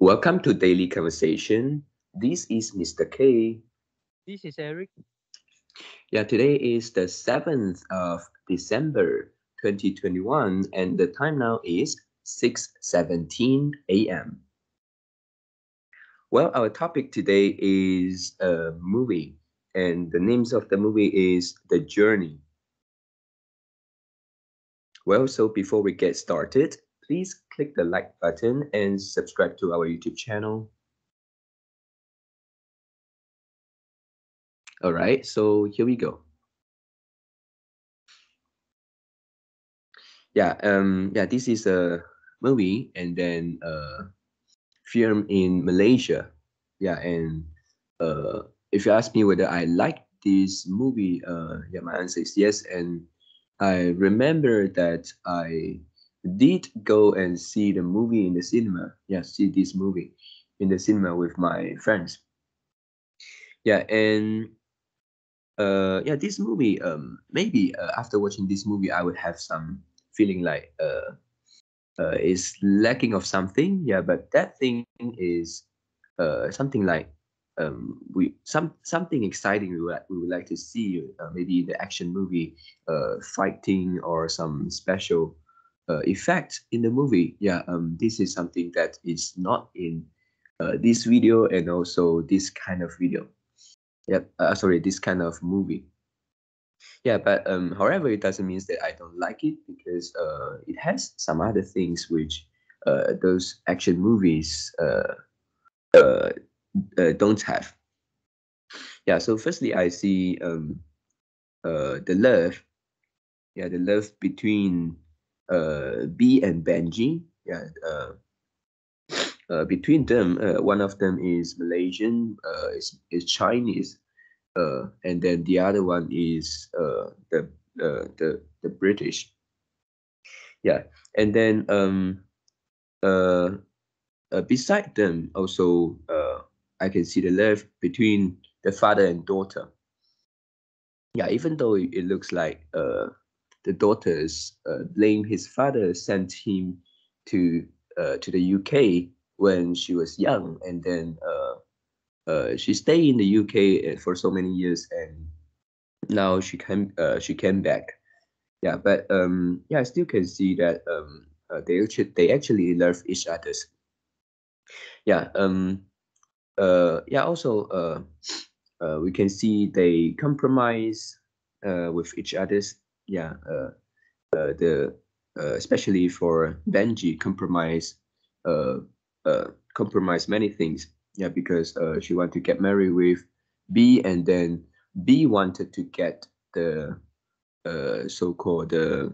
Welcome to Daily Conversation. This is Mr. K. This is Eric. Yeah, today is the 7th of December 2021 and the time now is 6:17 a.m. Well, our topic today is a movie and the names of the movie is The Journey. Well, so before we get started, please click the like button and subscribe to our YouTube channel. All right, so here we go. Yeah, this is a movie and then film in Malaysia. Yeah, and if you ask me whether I like this movie, yeah, my answer is yes. And I remember that I did go and see the movie in the cinema. Yeah, see this movie in the cinema with my friends. Yeah, and yeah, this movie maybe after watching this movie I would have some feeling like is lacking of something. Yeah, but that thing is something like something exciting we would like to see. Maybe the action movie, fighting or some special effect in the movie. Yeah, this is something that is not in this video and also this kind of video. Yep, sorry, this kind of movie. Yeah, but however, it doesn't mean that I don't like it because it has some other things which those action movies uh, don't have. Yeah, so firstly, I see the love, yeah, the love between B and Benji. Yeah, between them, one of them is Malaysian, is Chinese, and then the other one is the British. Yeah, and then uh, beside them also I can see the love between the father and daughter. Yeah, even though it looks like the daughters blame his father sent him to the UK when she was young, and then she stayed in the UK for so many years, and now she came back. Yeah, but yeah, I still can see that they actually love each others. Yeah, yeah. Also, we can see they compromise with each others. Yeah, the especially for Benji, uh, compromise many things. Yeah, because she wanted to get married with B, and then B wanted to get the so-called uh,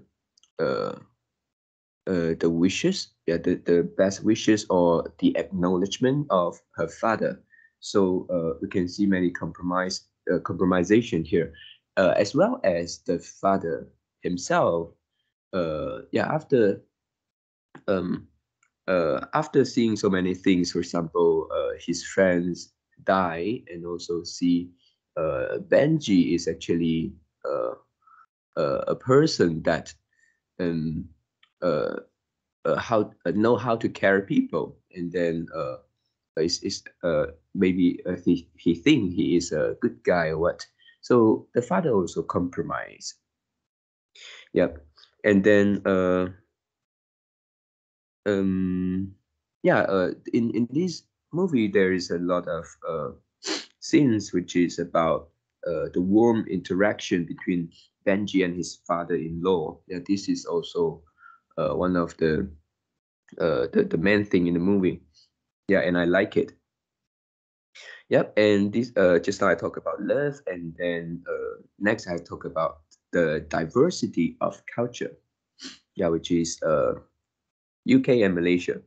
the wishes, yeah, the best wishes or the acknowledgement of her father. So we can see many compromisation here, as well as the father himself. Yeah, um, after seeing so many things, for example, his friends die, and also see Benji is actually uh, a person that um, uh, how know how to carry people, and then is maybe he think he is a good guy or what. So the father also compromise. Yep, and then um yeah, in this movie there is a lot of scenes which is about the warm interaction between Benji and his father-in-law. Yeah, this is also one of the main thing in the movie. Yeah, and I like it. Yep, and this just now I talk about love, and then next I talk about the diversity of culture. Yeah, which is UK and Malaysia.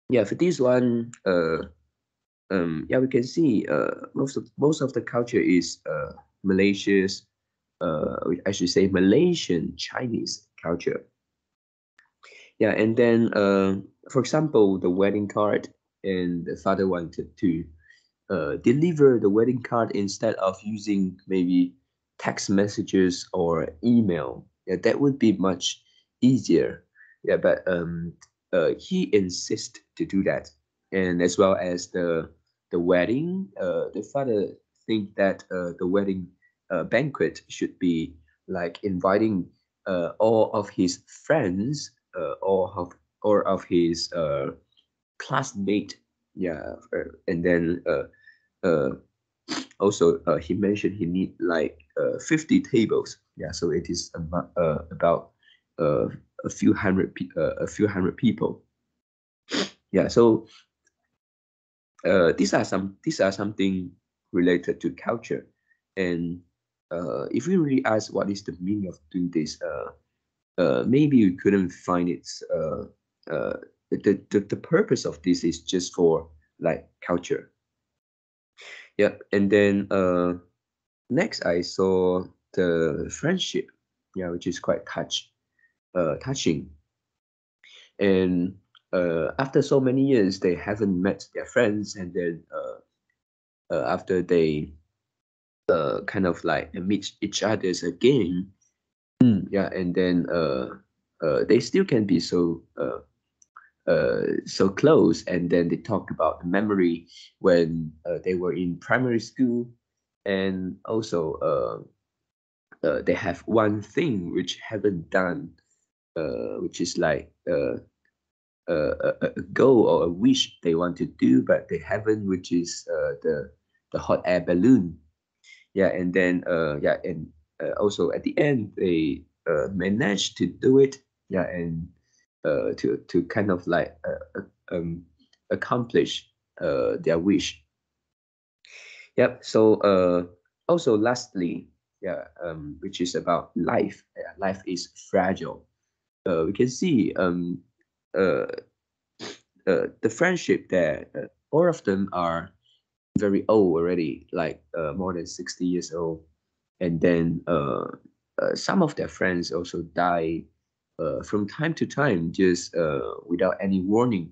Yeah, for this one, yeah, we can see most of the culture is Malaysia's, I should say Malaysian Chinese culture. Yeah, and then for example, the wedding card, and the father wanted to deliver the wedding card instead of using maybe text messages or email. Yeah, that would be much easier. Yeah, but he insists to do that, and as well as the wedding. The father think that the wedding banquet should be like inviting all of his friends, or of his classmate. Yeah, and then uh, also he mentioned he need like 50 tables. Yeah, so it is about uh, a few hundred people. Yeah, so these are something related to culture, and if we really ask what is the meaning of doing this, maybe we couldn't find it. Uh, the purpose of this is just for like culture. Yeah, and then next I saw the friendship, yeah, which is quite touching. And after so many years, they haven't met their friends, and then after they kind of like meet each others again, yeah, and then they still can be so close, and then they talk about the memory when they were in primary school, and also they have one thing which haven't done, which is like a goal or a wish they want to do, but they haven't, which is the hot air balloon. Yeah, and then yeah, and also at the end they managed to do it. Yeah, and to kind of like accomplish their wish. Yep. So also lastly, yeah, which is about life. Yeah, life is fragile. We can see uh, the friendship there. All of them are very old already, like more than 60 years old, and then some of their friends also die from time to time, just without any warning.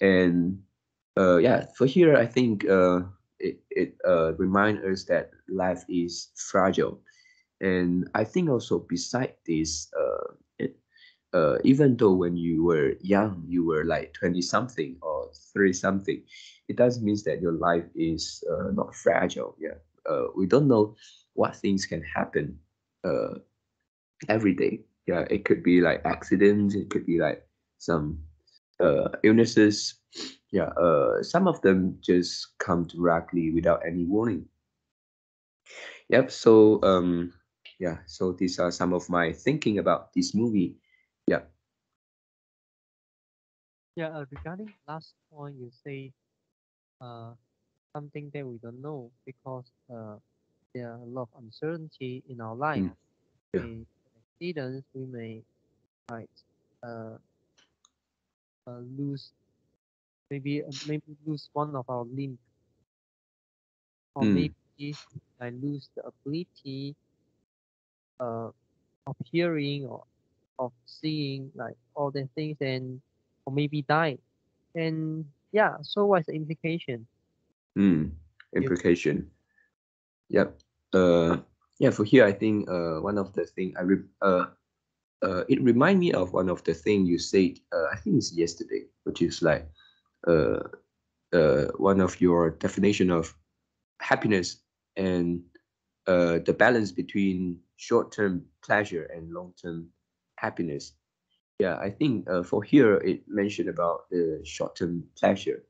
And yeah, for here, I think it reminds us that life is fragile. And I think also beside this, even though when you were young, you were like 20 something or 30 something, it doesn't mean that your life is not fragile. Yeah. We don't know what things can happen uh, every day. Yeah, it could be like accidents, it could be like some illnesses. Yeah, some of them just come directly without any warning. Yep. So yeah. So these are some of my thinking about this movie. Yeah. Yeah, regarding last point, you say uh, something that we don't know because there are a lot of uncertainty in our life. Mm, yeah. In accidents, we may like uh, lose maybe lose one of our limbs, or Mm, maybe I lose the ability uh, of hearing or of seeing, like all the things, and or maybe die. And yeah, so what's the implication? mm. You Implication. Yep. Yeah. For here, I think one of the thing it remind me of one of the thing you said. I think it's yesterday, which is like uh one of your definition of happiness, and the balance between short-term pleasure and long-term happiness. Yeah, I think for here it mentioned about the short-term pleasure.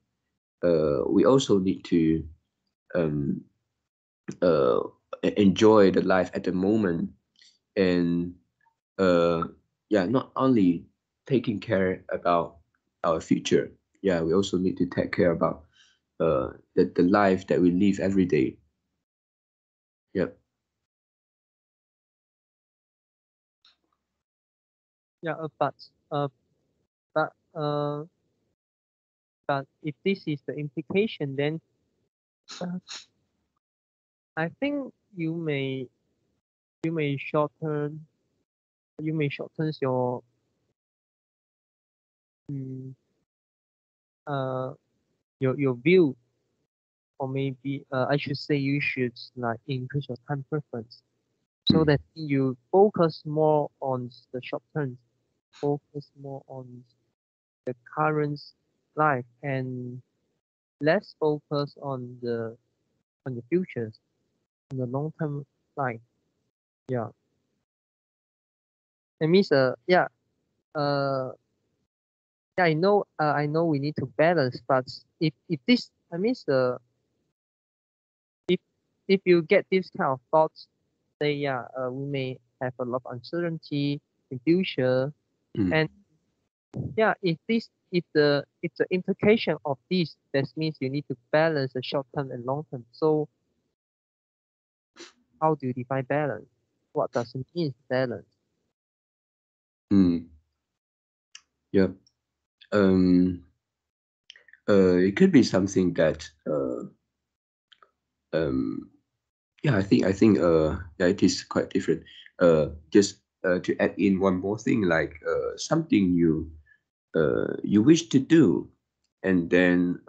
We also need to um, uh, enjoy the life at the moment, and uh, yeah, not only taking care about our future. Yeah, we also need to take care about the life that we live every day. Yep. yeah, uh, but uh, but if this is the implication, then uh, I think you may shorten your mm, uh your view, or maybe I should say you should like increase your time preference so Mm. that you focus more on the short term, focus more on the current life and less focus on the futures, on the long term life. Yeah. That means uh yeah, I know we need to balance, but if this I means if if you get this kind of thoughts, say we may have a lot of uncertainty in future. Mm. And yeah, if the implication of this, that means you need to balance the short term and long term. So how do you define balance? What does it mean balance? Mm. Yeah. Um. It could be something that. Um. Yeah. I think. Yeah. It is quite different. Just to add in one more thing, like something you wish to do, and then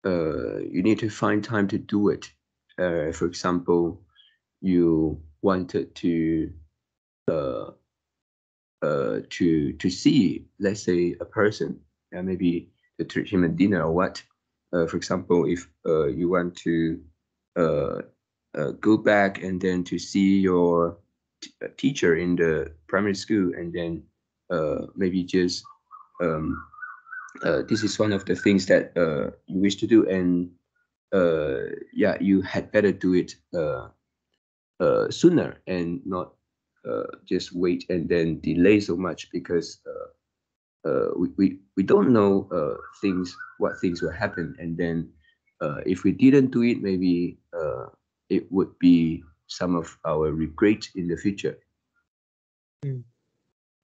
you need to find time to do it. For example, you wanted uh, to see, let's say, a person, maybe to treat him a dinner or what. For example, if you want to uh, go back and then to see your teacher in the primary school, and then maybe just um, this is one of the things that you wish to do, and yeah, you had better do it sooner and not just wait and then delay so much, because we don't know what things will happen, and then if we didn't do it, maybe it would be some of our regret in the future. Mm.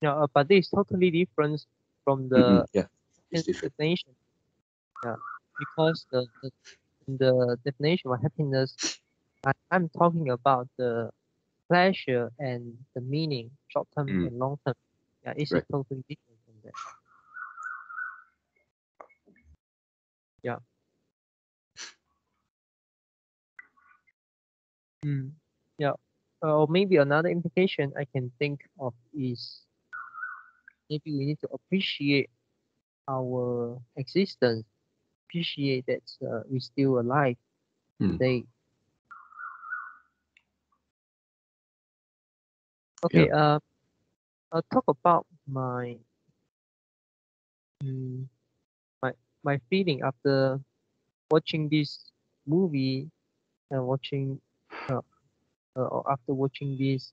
Yeah, but this is totally different from Mm-mm, the yeah, it's different. definition. Yeah, because the definition of happiness, I'm talking about the pleasure and the meaning, short term Mm, and long term. Yeah, it's right. totally different from that. Yeah. Mm. Yeah. Or maybe another implication I can think of is maybe we need to appreciate our existence, appreciate that we're still alive Mm, today. yeah. Okay. I'll talk about mm, my my feeling after watching this movie and watching uh, or after watching this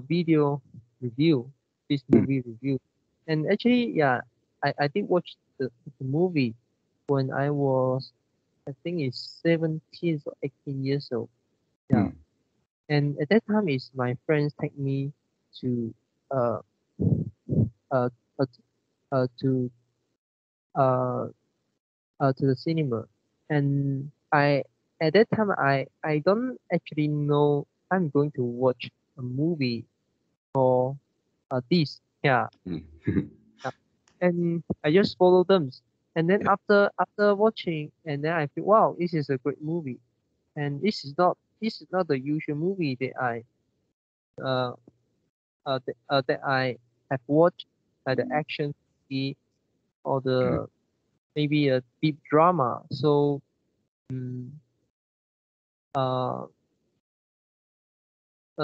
video review, this Mm, movie review. And actually, yeah, I did watch the movie when I was, I think it's 17 or 18 years old. Yeah. mm, And at that time, is my friends take me to uh uh, uh, uh to uh to the cinema. And I at that time I don't actually know I'm going to watch a movie or this. Yeah. mm. Yeah. And I just follow them. And then Yeah. after watching, and then I feel wow, this is a great movie. And this is not the usual movie that uh that I have watched, like the action movie or Mm, the maybe a deep drama. So mm, uh,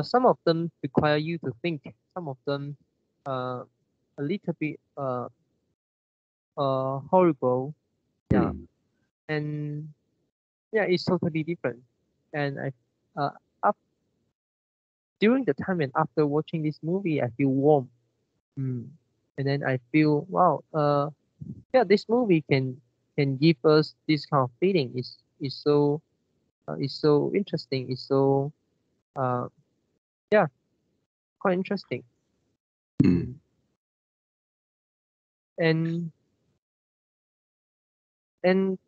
some of them require you to think. Some of them uh, a little bit horrible. Yeah. mm, And yeah, it's totally different. And I up during the time and after watching this movie, I feel warm. Mm. And then I feel wow. Yeah, this movie can give us this kind of feeling. It's so interesting. It's so uh yeah, quite interesting. mm, Mm. And and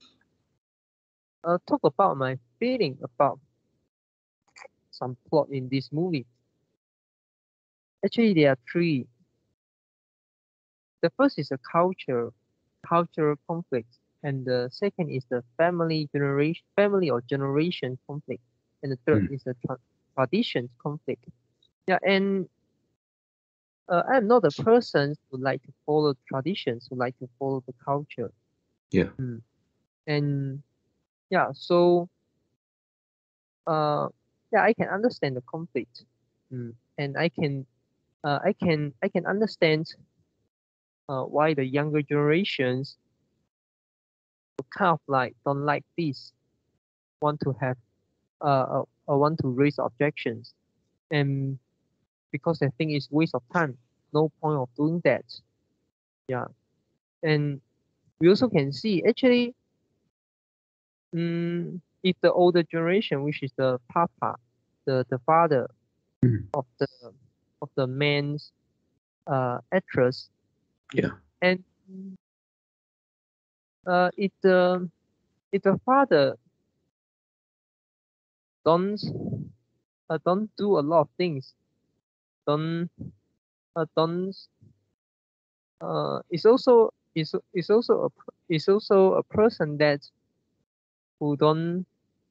talk about my feeling about some plot in this movie. Actually, there are three. The first is a cultural conflict, and the second is the family or generation conflict, and the third mm, is the traditions conflict. Yeah, and I'm not a person who like to follow traditions, who like to follow the culture. Yeah. And yeah, so yeah, I can understand the conflict. And I can understand why the younger generations kind of like don't like this, want to have want to raise objections, and because they think it's waste of time, no point of doing that. Yeah, and we also can see actually, if the older generation, which is the papa, the father Mm. of the man's actress, Yeah. and if the father don't don't do a lot of things, don't don't is also is also a person that who don't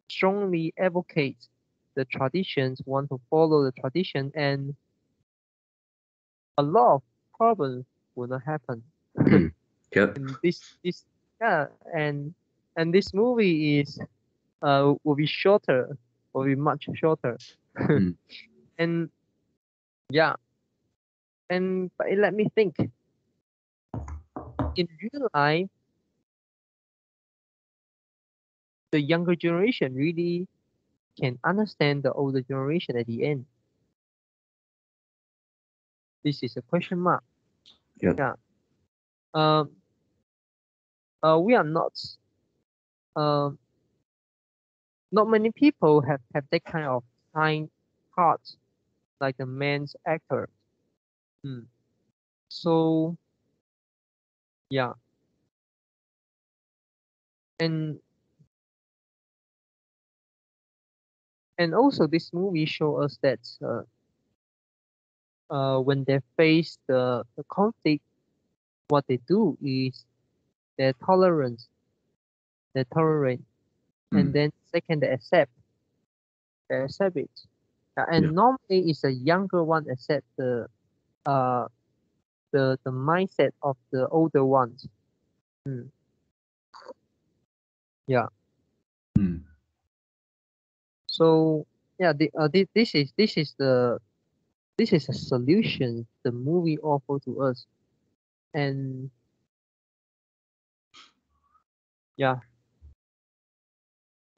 strongly advocate the traditions, want to follow the tradition, and a lot of problems will not happen. Mm. Yeah. And this yeah, and this movie is will be shorter, will be much shorter. Mm. And yeah, and but it let me think. In real life, the younger generation really can understand the older generation at the end. This is a question mark. Yeah. Yeah. Um. We are not. Um. Not many people have that kind of kind heart like the man's actor. Mm. So yeah, and and also this movie show us that when they face the conflict, what they do is they tolerance, they tolerate, and Mm. then second they accept it. Yeah. And normally it's a younger one accept uh the mindset of the older ones. Mm. Yeah. Mm. So yeah, this is a solution the movie offer to us. And yeah,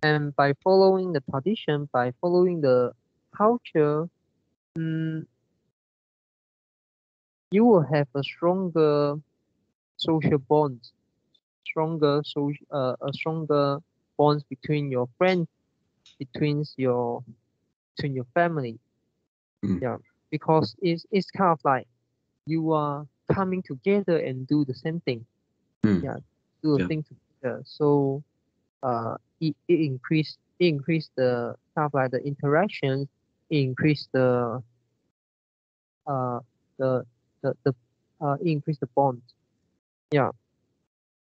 and by following the tradition, by following the culture, mm, you will have a stronger social bond, a stronger bonds between your friends, between your family. Mm. Yeah, because it's kind of like you are coming together and do the same thing. Mm. Yeah, do the Yeah. thing together. So it increase the kind of like the interactions, it increase uh the the it increase the bond. Yeah,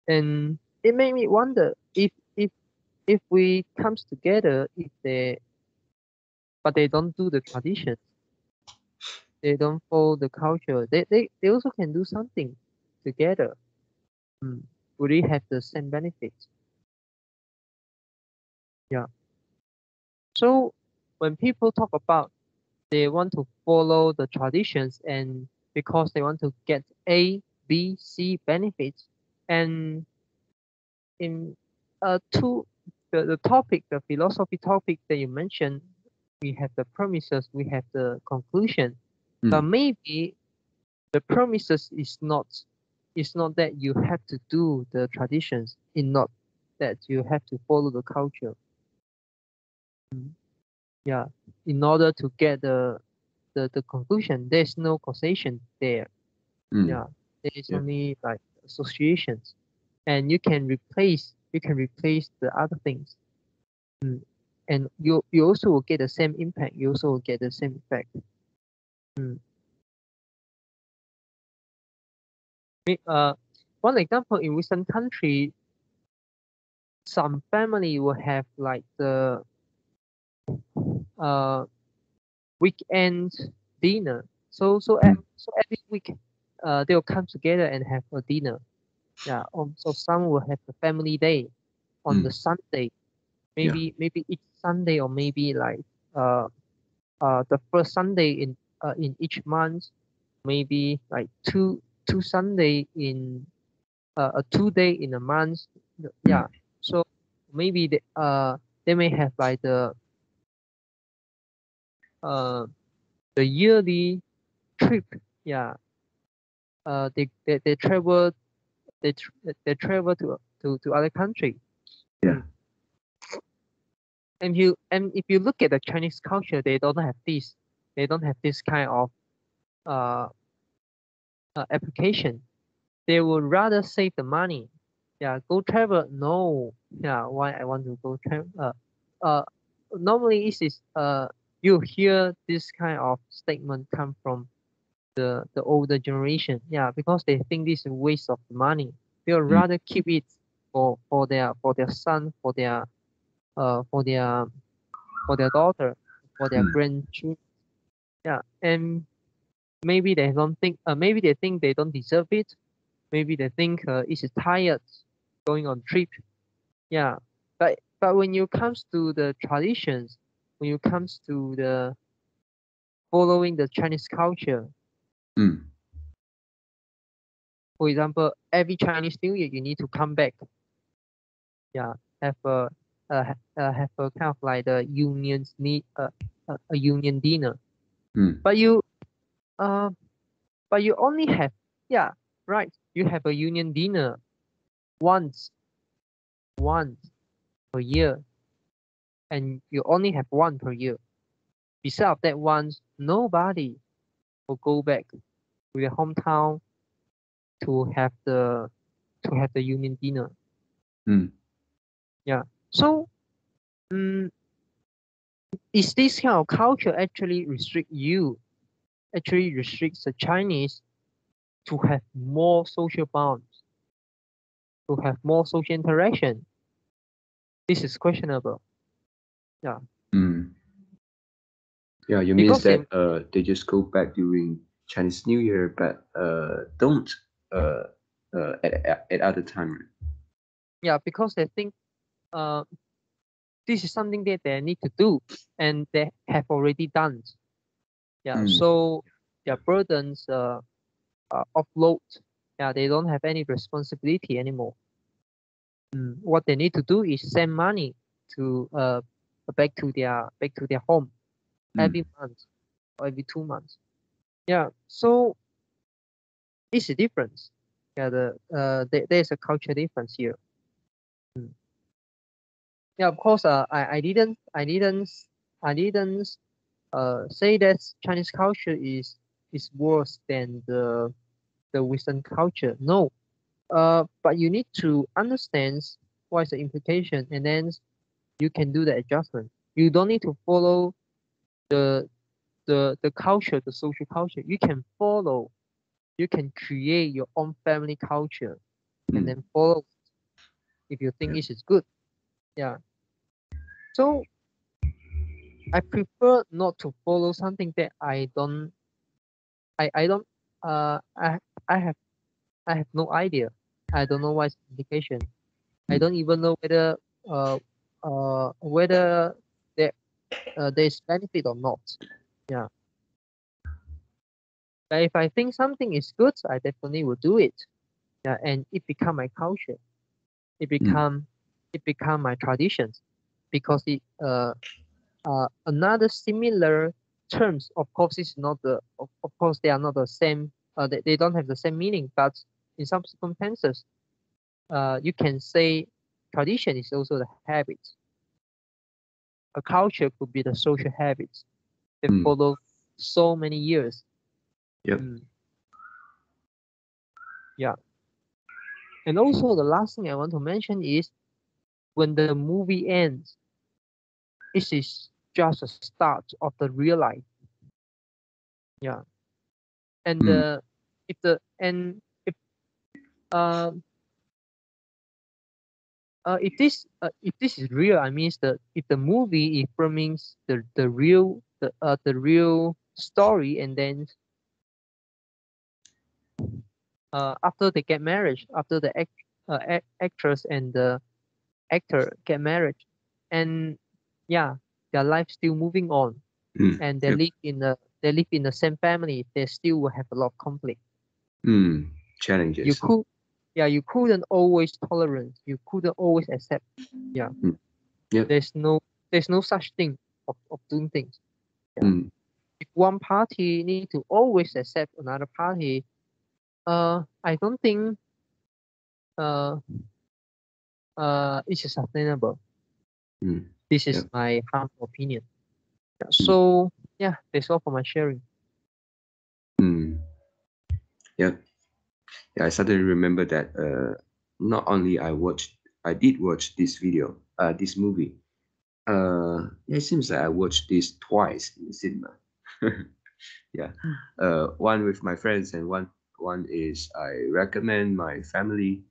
and it made me wonder if we comes together, if they but they don't do the traditions, they don't follow the culture, they also can do something together. Mm. Would it have the same benefits? Yeah. So when people talk about they want to follow the traditions and because they want to get A, B, C benefits, and in two the topic, the philosophy topic that you mentioned, we have the premises, we have the conclusion. But Mm. maybe the premises is not that you have to do the traditions, in not that you have to follow the culture. Mm. Yeah, in order to get the conclusion, there's no causation there. Mm. Yeah, there is Yeah. only like associations, and you can replace the other things. Mm. And you also will get the same impact. You also will get the same effect. Mm. One example in Western country, some family will have like the uh weekend dinner. So every week, they'll come together and have a dinner. Yeah. So some will have a family day on the Sunday. Yeah. Maybe each Sunday, or maybe like uh the first Sunday in each month, maybe like two Sunday in a 2 day in a month. Yeah. So maybe they may have like uh the yearly trip. Yeah. They travel, they travel to other country. Yeah. And if you look at the Chinese culture, they don't have this. They don't have this kind of uh, application. They would rather save the money. Yeah, go travel. No. Yeah, why I want to go travel? Uh, Normally it is you hear this kind of statement come from the older generation. Yeah, because they think this is a waste of money. They would rather keep it for their son, for their for their daughter, for their grandchildren. Yeah, and maybe they don't think. Maybe they think they don't deserve it. Maybe they think it's tired going on trip. Yeah, but when you comes to the traditions, when you comes to the following the Chinese culture, for example, every Chinese New Year you need to come back. Yeah, have have a kind of like the unions need a union dinner. But you uh but you only have, yeah, right, you have a union dinner once once per year, and you only have one per year. Besides that once, nobody will go back to their hometown to have the union dinner. Yeah. So is this kind of culture actually restricts the Chinese to have more social bonds, to have more social interaction? This is questionable. Yeah. Yeah, you mean Because that they just go back during Chinese New Year, but don't at other time. yeah, because they think uh this is something that they need to do and they have already done. Yeah. So their burdens offload. Yeah, they don't have any responsibility anymore. What they need to do is send money to back to their home every month or every 2 months. Yeah, so it's a difference. Yeah, there's a culture difference here. Yeah, of course. I didn't say that Chinese culture is worse than the Western culture. No. But you need to understand what is the implication, and then you can do the adjustment. You don't need to follow the the culture, the social culture. You can create your own family culture and then follow if you think it is good. Yeah. So I prefer not to follow something that I don't I I have I have no idea. I don't know what's the indication. I don't even know whether there there's benefit or not. Yeah. But if I think something is good, I definitely will do it. Yeah, and it become my culture. It become my traditions, because another similar terms, of course, is not of course they are not the same. They don't have the same meaning, but in some circumstances, you can say tradition is also the habit. A culture could be the social habits that follow so many years. Yep. Yeah. And also the last thing I want to mention is when the movie ends, it is just a start of the real life. Yeah. And if the and if this is real, I mean if the movie is filming the real story, and then after they get married, after the actress and the actor get married, and yeah, their life still moving on, and Yep. they live in the same family, they still will have a lot of conflict. Challenges. You couldn't always tolerate, you couldn't always accept. Yeah. Yep. There's no such thing of doing things. Yeah. If one party need to always accept another party, I don't think it's sustainable. This is my humble opinion. Yeah. So yeah, that's all for my sharing. Yeah. I suddenly remember that not only I did watch this video, this movie. It seems like I watched this twice in the cinema. Yeah. One with my friends, and one is I recommend my family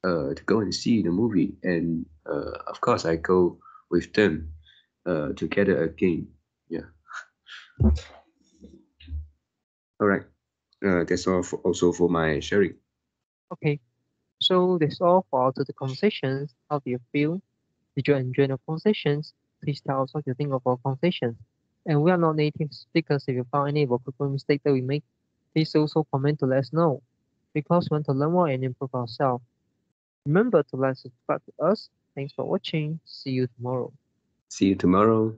to go and see the movie, and of course I go with them together again. Yeah. All right. That's all also for my sharing. Okay. So that's all for the conversations. How do you feel? Did you enjoy the conversations? Please tell us what you think of our conversations. And we are not native speakers. If you found any vocabulary mistake that we make, please also comment to let us know. Because we want to learn more and improve ourselves. Remember to like subscribe to us. Thanks for watching. See you tomorrow. See you tomorrow.